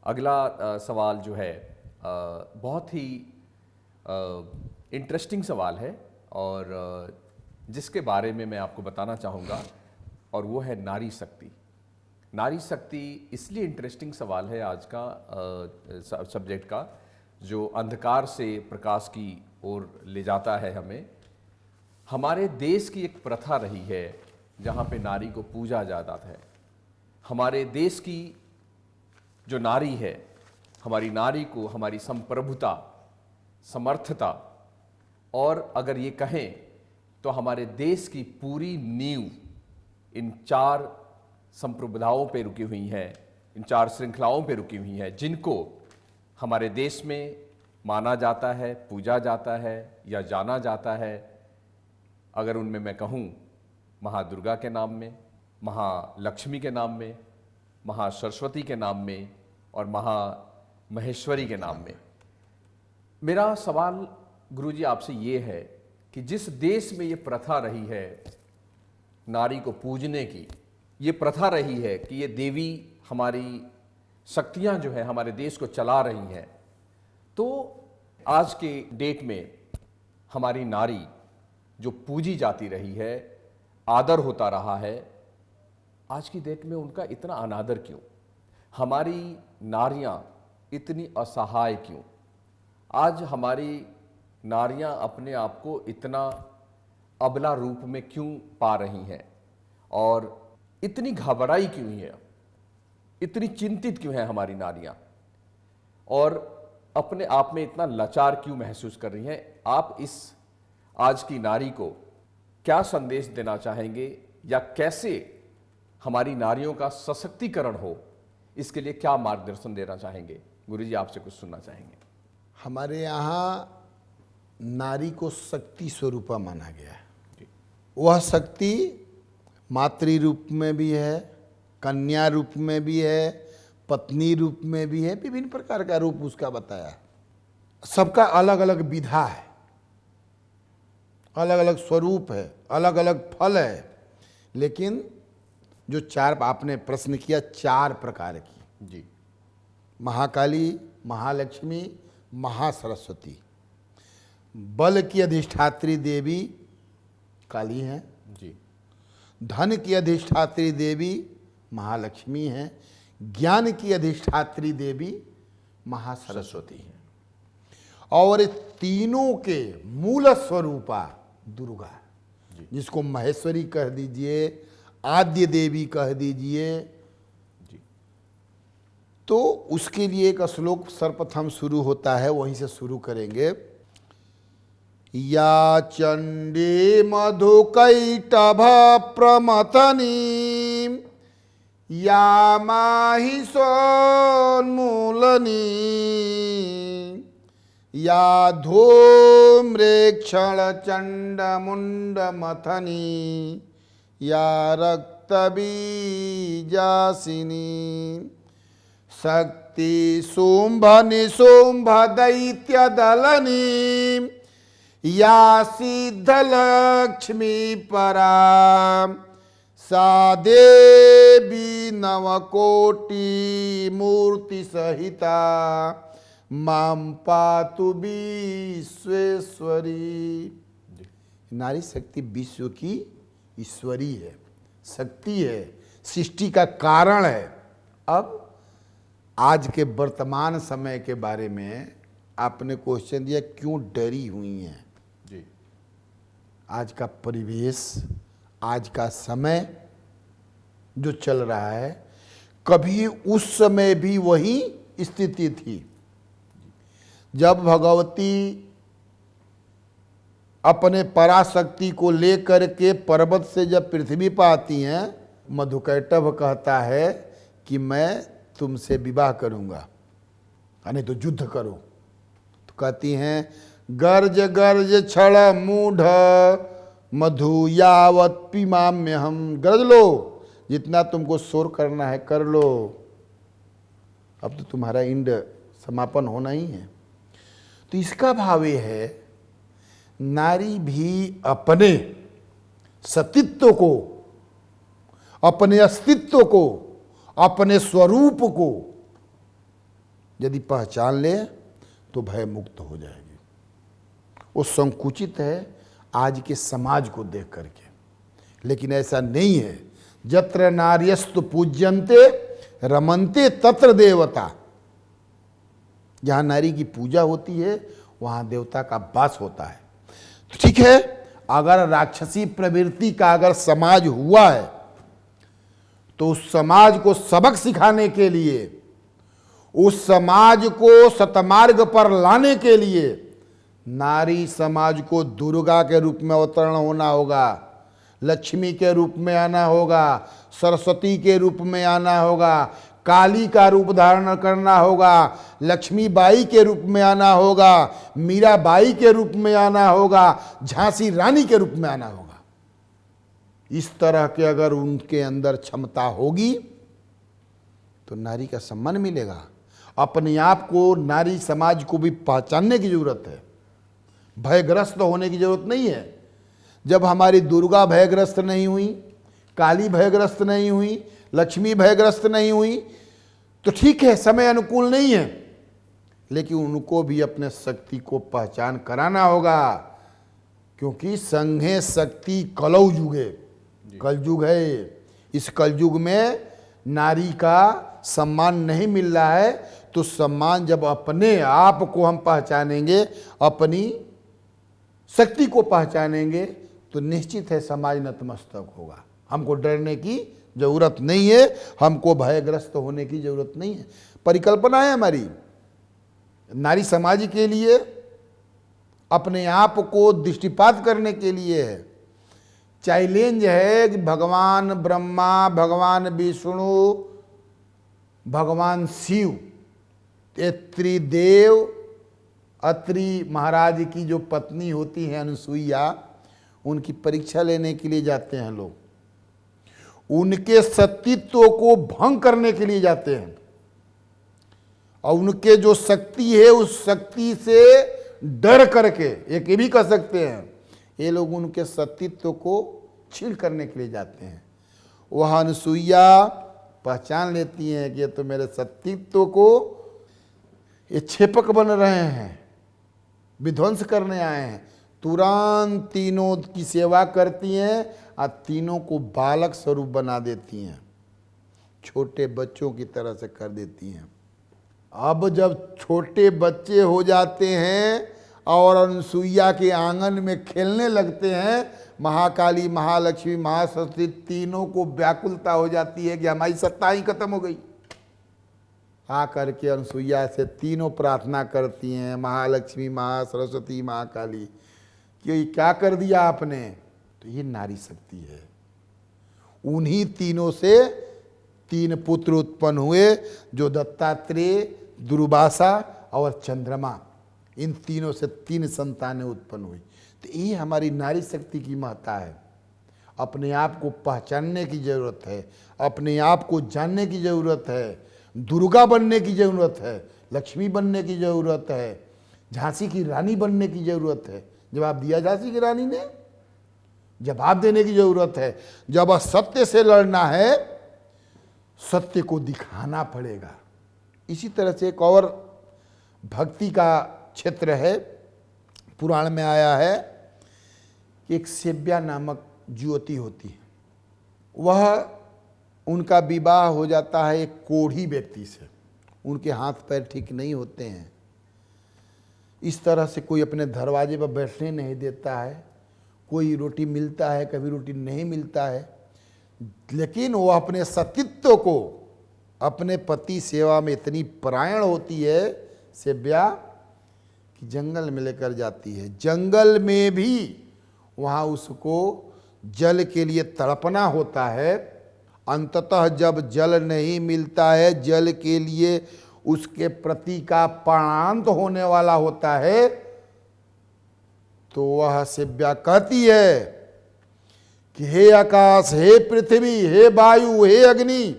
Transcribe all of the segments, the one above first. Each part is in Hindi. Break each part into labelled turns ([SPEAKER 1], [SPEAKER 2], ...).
[SPEAKER 1] अगला सवाल जो है बहुत ही इंटरेस्टिंग सवाल है और जिसके बारे में मैं आपको बताना चाहूँगा, और वो है नारी शक्ति। नारी शक्ति इसलिए इंटरेस्टिंग सवाल है आज का सब्जेक्ट का, जो अंधकार से प्रकाश की ओर ले जाता है हमें। हमारे देश की एक प्रथा रही है जहाँ पे नारी को पूजा जाता है। हमारे देश की जो नारी है, हमारी नारी को हमारी संप्रभुता, समर्थता और अगर ये कहें तो हमारे देश की पूरी नींव इन 4 संप्रभुताओं पे रुकी हुई है, इन 4 श्रृंखलाओं पे रुकी हुई है, जिनको हमारे देश में माना जाता है, पूजा जाता है या जाना जाता है। अगर उनमें मैं कहूँ महादुर्गा के नाम में, महालक्ष्मी के नाम में, महासरस्वती के नाम में और महामहेश्वरी के नाम में। मेरा सवाल गुरुजी आपसे ये है कि जिस देश में ये प्रथा रही है नारी को पूजने की, ये प्रथा रही है कि ये देवी हमारी शक्तियां जो है हमारे देश को चला रही हैं, तो आज के डेट में हमारी नारी जो पूजी जाती रही है, आदर होता रहा है, आज की डेट में उनका इतना अनादर क्यों? हमारी नारियां इतनी असहाय क्यों? आज हमारी नारियां अपने आप को इतना अबला रूप में क्यों पा रही हैं और इतनी घबराई क्यों है, इतनी चिंतित क्यों है हमारी नारियां और अपने आप में इतना लाचार क्यों महसूस कर रही हैं? आप इस आज की नारी को क्या संदेश देना चाहेंगे या कैसे हमारी नारियों का सशक्तिकरण हो, इसके लिए क्या मार्गदर्शन देना चाहेंगे? गुरुजी आपसे कुछ सुनना चाहेंगे।
[SPEAKER 2] हमारे यहाँ नारी को शक्ति स्वरूपा माना गया है। वह शक्ति मातृ रूप में भी है, कन्या रूप में भी है, पत्नी रूप में भी है, विभिन्न प्रकार का रूप उसका बताया। सबका अलग अलग विधा है, अलग अलग स्वरूप है, अलग अलग फल है। लेकिन जो 4 आपने प्रश्न किया, 4 प्रकार की
[SPEAKER 1] जी,
[SPEAKER 2] महाकाली, महालक्ष्मी, महासरस्वती। बल की अधिष्ठात्री देवी काली हैं
[SPEAKER 1] जी,
[SPEAKER 2] धन की अधिष्ठात्री देवी महालक्ष्मी हैं, ज्ञान की अधिष्ठात्री देवी महासरस्वती हैं, और तीनों के मूल स्वरूपा दुर्गा, जिसको महेश्वरी कह दीजिए, आद्य देवी कह दीजिए। तो उसके लिए एक श्लोक सर्वप्रथम शुरू होता है, वहीं से शुरू करेंगे। या चंडी मधुकैटभ प्रमथनी या माहि सोन्मूलनी या धूम्रेक्षण चंड मुंड मथनी या रक्तबीजासिनी शक्ति शुंभ निशुंभ दैत्य दलनी या सिद्ध लक्ष्मी परा सा देवी नवकोटि मूर्ति सहिता माम पातु विश्वेश्वरी। नारी शक्ति विश्व की ईश्वरी है, शक्ति है, सृष्टि का कारण है। अब आज के वर्तमान समय के बारे में आपने क्वेश्चन दिया, क्यों डरी हुई हैं
[SPEAKER 1] जी।
[SPEAKER 2] आज का परिवेश, आज का समय जो चल रहा है, कभी उस समय भी वही स्थिति थी जब भगवती अपने पराशक्ति को लेकर के पर्वत से जब पृथ्वी पर आती हैं, मधुकैटभ कहता है कि मैं तुमसे विवाह करूंगा, नहीं तो युद्ध करो। तो कहती हैं गर्ज गर्ज छड़ मूढ़ मधु यावत पिमाम्य हम। गरज लो, जितना तुमको शोर करना है कर लो, अब तो तुम्हारा इंड समापन होना ही है। तो इसका भाव ये है, नारी भी अपने सतीत्व को, अपने अस्तित्व को, अपने स्वरूप को यदि पहचान ले तो भय मुक्त हो जाएगी। वो संकुचित है आज के समाज को देख करके, लेकिन ऐसा नहीं है। जत्र नार्यस्तु पूज्यन्ते रमन्ते तत्र देवता। जहाँ नारी की पूजा होती है वहाँ देवता का वास होता है। तो ठीक है, अगर राक्षसी प्रवृत्ति का अगर समाज हुआ है तो उस समाज को सबक सिखाने के लिए, उस समाज को सतमार्ग पर लाने के लिए नारी समाज को दुर्गा के रूप में अवतरण होना होगा, लक्ष्मी के रूप में आना होगा, सरस्वती के रूप में आना होगा, काली का रूप धारण करना होगा, लक्ष्मी बाई के रूप में आना होगा, मीरा बाई के रूप में आना होगा, झांसी रानी के रूप में आना होगा। इस तरह के अगर उनके अंदर क्षमता होगी तो नारी का सम्मान मिलेगा। अपने आप को नारी समाज को भी पहचानने की जरूरत है, भयग्रस्त होने की जरूरत नहीं है। जब हमारी दुर्गा भयग्रस्त नहीं हुई, काली भयग्रस्त नहीं हुई, लक्ष्मी भयग्रस्त नहीं हुई तो ठीक है, समय अनुकूल नहीं है, लेकिन उनको भी अपने शक्ति को पहचान कराना होगा। क्योंकि संघे शक्ति कलौ युगे, कलयुग है। इस कलयुग में नारी का सम्मान नहीं मिल रहा है, तो सम्मान जब अपने आप को हम पहचानेंगे, अपनी शक्ति को पहचानेंगे, तो निश्चित है समाज नतमस्तक होगा। हमको डरने की जरूरत नहीं है, हमको भयग्रस्त होने की जरूरत नहीं है। परिकल्पना है हमारी नारी समाज के लिए, अपने आप को दृष्टिपात करने के लिए है। चैलेंज है कि भगवान ब्रह्मा, भगवान विष्णु, भगवान शिव, ये त्रिदेव, अत्रि महाराज की जो पत्नी होती है अनुसुईया, उनकी परीक्षा लेने के लिए जाते हैं लोग, उनके सतीत्व को भंग करने के लिए जाते हैं, और उनके जो शक्ति है उस शक्ति से डर करके, एक ये भी कह सकते हैं, ये लोग उनके सतीत्व को छीन करने के लिए जाते हैं। वह अनुसुईया पहचान लेती हैं कि ये तो मेरे सतीत्व को ये छेपक बन रहे हैं, विध्वंस करने आए हैं। तुरंत तीनों की सेवा करती हैं और तीनों को बालक स्वरूप बना देती हैं, छोटे बच्चों की तरह से कर देती हैं। अब जब छोटे बच्चे हो जाते हैं और अनुसुईया के आंगन में खेलने लगते हैं, महाकाली, महालक्ष्मी, महासरस्वती तीनों को व्याकुलता हो जाती है कि हमारी सत्ता ही खत्म हो गई। आ करके अनुसुईया से तीनों प्रार्थना करती हैं, महालक्ष्मी, महासरस्वती, महाकाली, कि ये क्या कर दिया आपने। तो ये नारी शक्ति है। उन्हीं तीनों से 3 पुत्र उत्पन्न हुए, जो दत्तात्रेय, दुर्वासा और चंद्रमा, इन तीनों से 3 संतानें उत्पन्न हुई। तो ये हमारी नारी शक्ति की महत्ता है। अपने आप को पहचानने की जरूरत है, अपने आप को जानने की जरूरत है, दुर्गा बनने की जरूरत है, लक्ष्मी बनने की जरूरत है, झांसी की रानी बनने की जरूरत है। जवाब दिया झांसी की रानी ने, जवाब देने की जरूरत है। जब असत्य से लड़ना है, सत्य को दिखाना पड़ेगा। इसी तरह से एक और भक्ति का क्षेत्र है, पुराण में आया है कि एक सेव्या नामक ज्योति होती है, वह उनका विवाह हो जाता है एक कोढ़ी व्यक्ति से, उनके हाथ पैर ठीक नहीं होते हैं, इस तरह से कोई अपने दरवाजे पर बैठने नहीं देता है, कोई रोटी मिलता है, कभी रोटी नहीं मिलता है, लेकिन वो अपने सतीत्व को, अपने पति सेवा में इतनी परायण होती है सेव्या कि जंगल में लेकर जाती है। जंगल में भी वहाँ उसको जल के लिए तड़पना होता है। अंततः जब जल नहीं मिलता है, जल के लिए उसके प्रति का प्राणांत होने वाला होता है, तो वह सेव्या कहती है कि हे आकाश, हे पृथ्वी, हे वायु, हे अग्नि,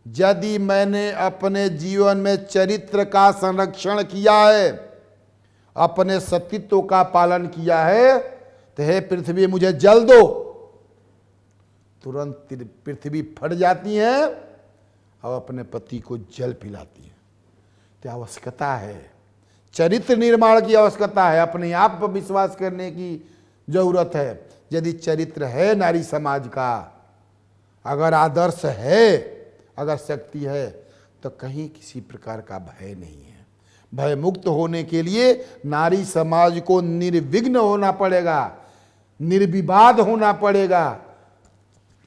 [SPEAKER 2] यदि मैंने अपने जीवन में चरित्र का संरक्षण किया है, अपने सतीत्व का पालन किया है, तो हे पृथ्वी मुझे जल दो। तुरंत पृथ्वी फट जाती है और अपने पति को जल पिलाती है। की आवश्यकता है, चरित्र निर्माण की आवश्यकता है, अपने आप पर विश्वास करने की जरूरत है। यदि चरित्र है नारी समाज का, अगर आदर्श है, अगर शक्ति है, तो कहीं किसी प्रकार का भय नहीं है। भय मुक्त होने के लिए नारी समाज को निर्विघ्न होना पड़ेगा, निर्विवाद होना पड़ेगा।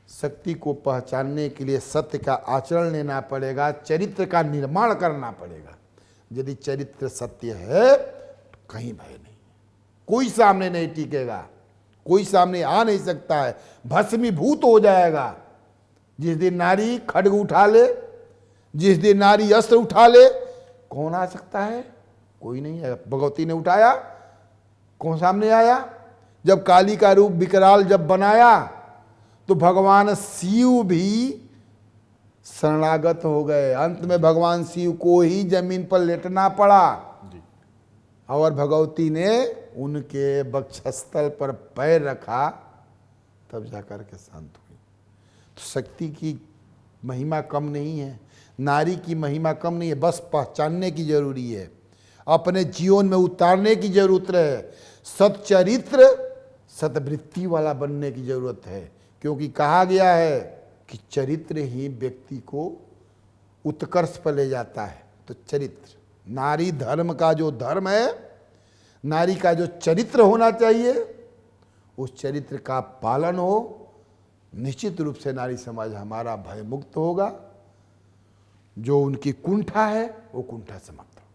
[SPEAKER 2] शक्ति को पहचानने के लिए सत्य का आचरण लेना पड़ेगा, चरित्र का निर्माण करना पड़ेगा। यदि चरित्र सत्य है तो कहीं भय नहीं, कोई सामने नहीं टिकेगा, कोई सामने आ नहीं सकता है, भस्मीभूत हो जाएगा। जिस दिन नारी खड्ग उठा ले, जिस दिन नारी अस्त्र उठा ले, कौन आ सकता है? कोई नहीं है। भगवती ने उठाया, कौन सामने आया? जब काली का रूप विकराल जब बनाया तो भगवान शिव भी शरणागत हो गए। अंत में भगवान शिव को ही जमीन पर लेटना पड़ा और भगवती ने उनके वक्षस्थल पर पैर रखा, तब जाकर के शांत हुई। तो शक्ति की महिमा कम नहीं है, नारी की महिमा कम नहीं है, बस पहचानने की जरूरी है, अपने जीवन में उतारने की जरूरत है। सच्चरित्र सद्वृत्ति वाला बनने की जरूरत है, क्योंकि कहा गया है कि चरित्र ही व्यक्ति को उत्कर्ष पर ले जाता है। तो चरित्र, नारी धर्म का जो धर्म है, नारी का जो चरित्र होना चाहिए, उस चरित्र का पालन हो, निश्चित रूप से नारी समाज हमारा भय मुक्त होगा। जो उनकी कुंठा है वो कुंठा समाप्त होगा।